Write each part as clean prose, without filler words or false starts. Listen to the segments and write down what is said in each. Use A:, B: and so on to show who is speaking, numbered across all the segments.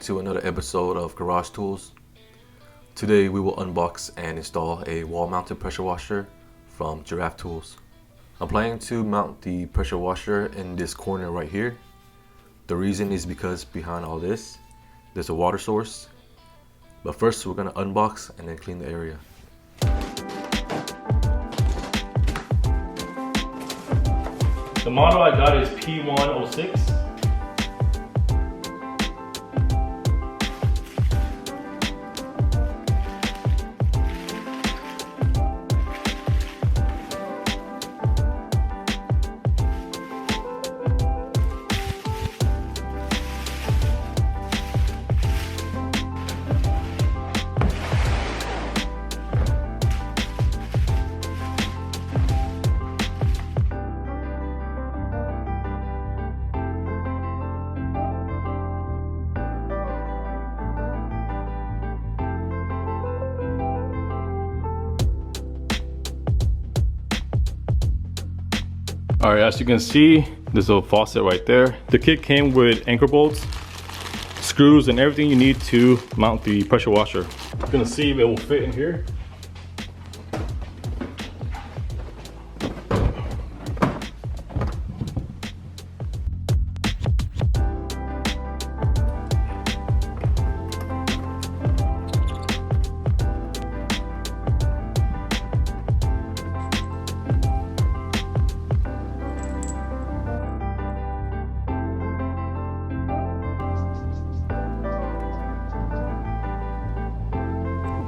A: to another episode of Garage Tools. Today we will unbox and install a wall-mounted pressure washer from Giraffe tools. I'm planning to mount the pressure washer in this corner right here. The reason is because behind all this, there's a water source. But first we're going to unbox and then clean the area.
B: The model I got is P106. Alright, as you can see, there's a faucet right there. The kit came with anchor bolts, screws, and everything you need to mount the pressure washer. I'm gonna see if it will fit in here.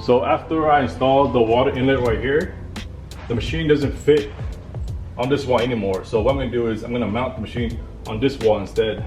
B: So after I installed the water inlet right here, the machine doesn't fit on this wall anymore. So what I'm gonna do is I'm gonna mount the machine on this wall instead.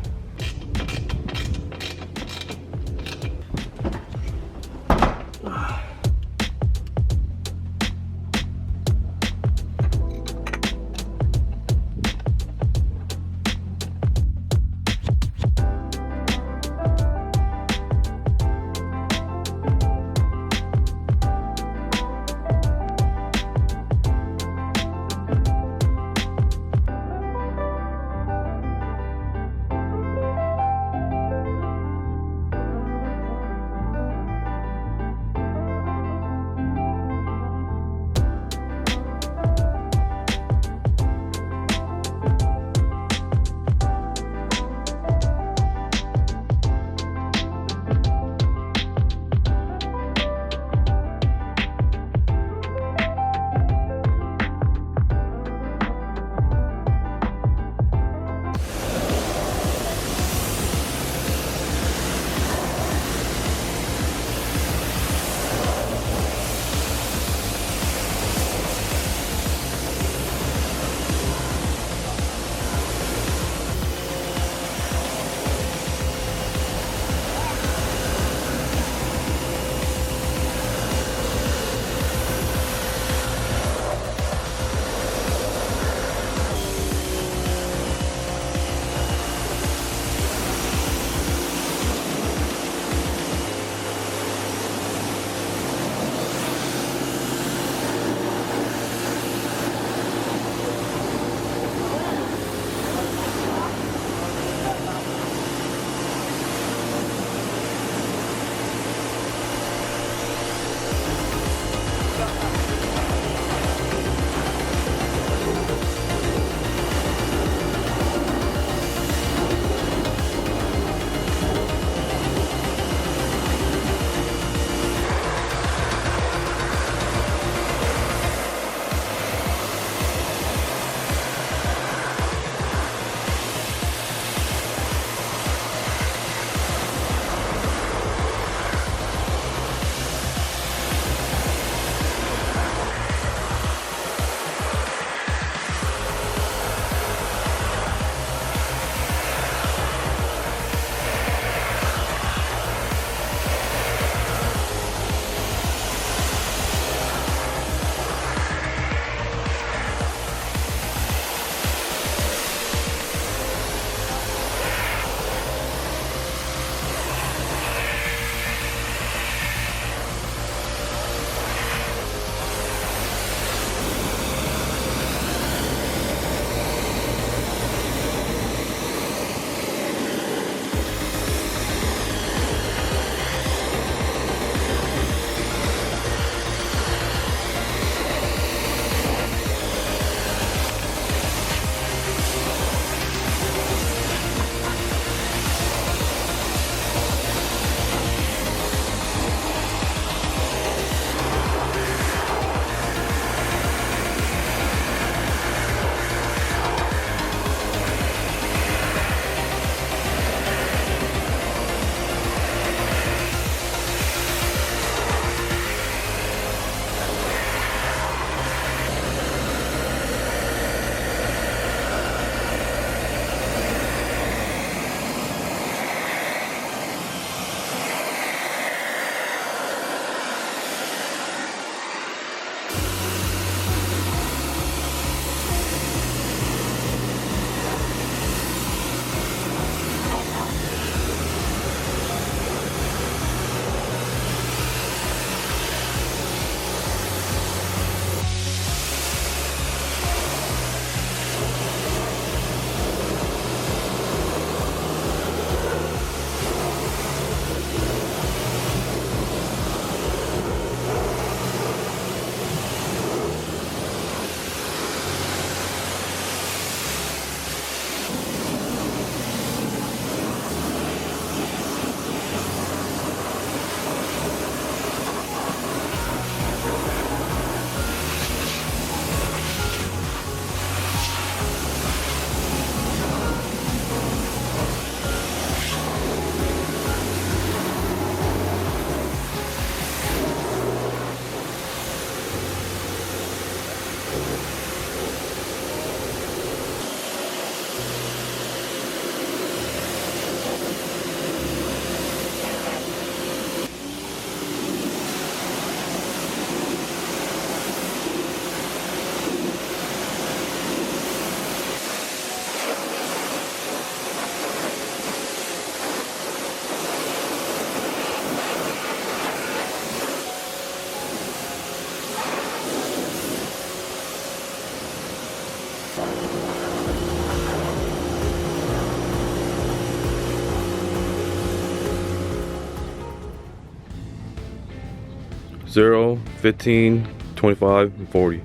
A: 0, 15, 25, and 40.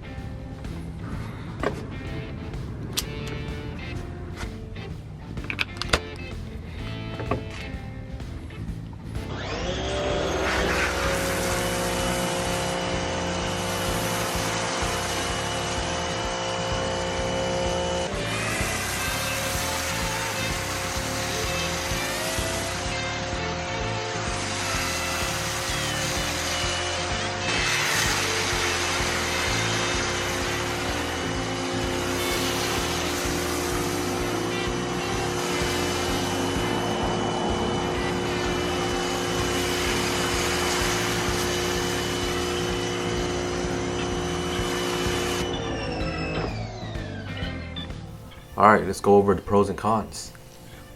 A: Alright, let's go over the pros and cons.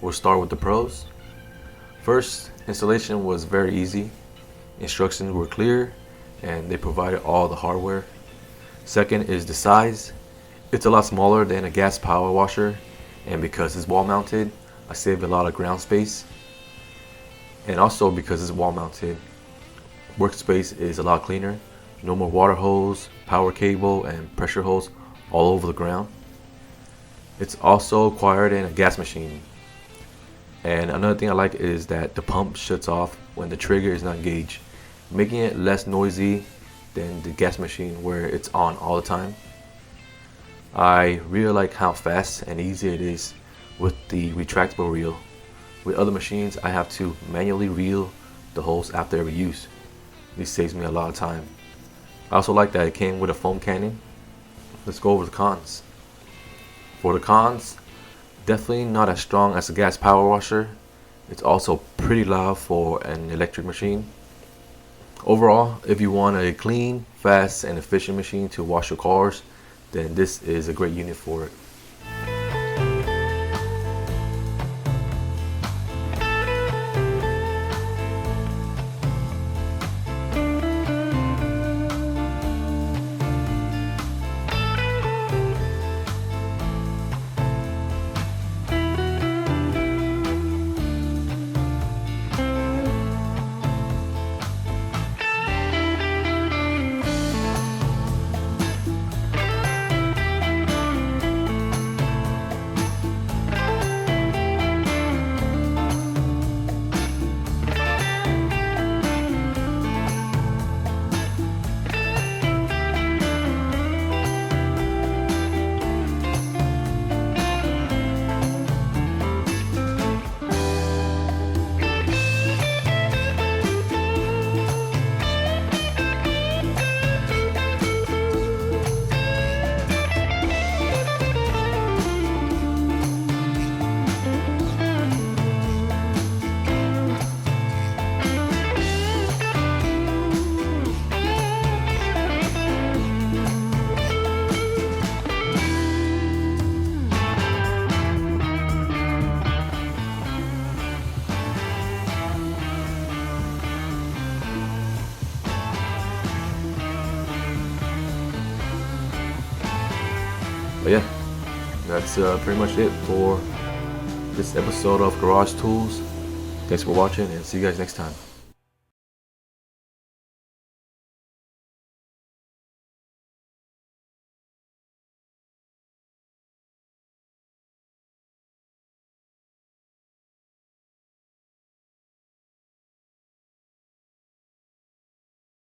A: We'll start with the pros. First, installation was very easy. Instructions were clear and they provided all the hardware. Second is the size. It's a lot smaller than a gas power washer, and because it's wall mounted, I saved a lot of ground space. And also because it's wall mounted, workspace is a lot cleaner. No more water hose, power cable, and pressure hose all over the ground. It's also quieter than a gas machine. And another thing I like is that the pump shuts off when the trigger is not engaged, making it less noisy than the gas machine where it's on all the time. I really like how fast and easy it is with the retractable reel. With other machines, I have to manually reel the hose after every use. This saves me a lot of time. I also like that it came with a foam cannon. Let's go over the cons. For the cons, definitely not as strong as a gas power washer. It's also pretty loud for an electric machine. Overall, if you want a clean, fast, and efficient machine to wash your cars, then this is a great unit for it. But yeah, that's pretty much it for this episode of Garage Tools. Thanks for watching and see you guys next time.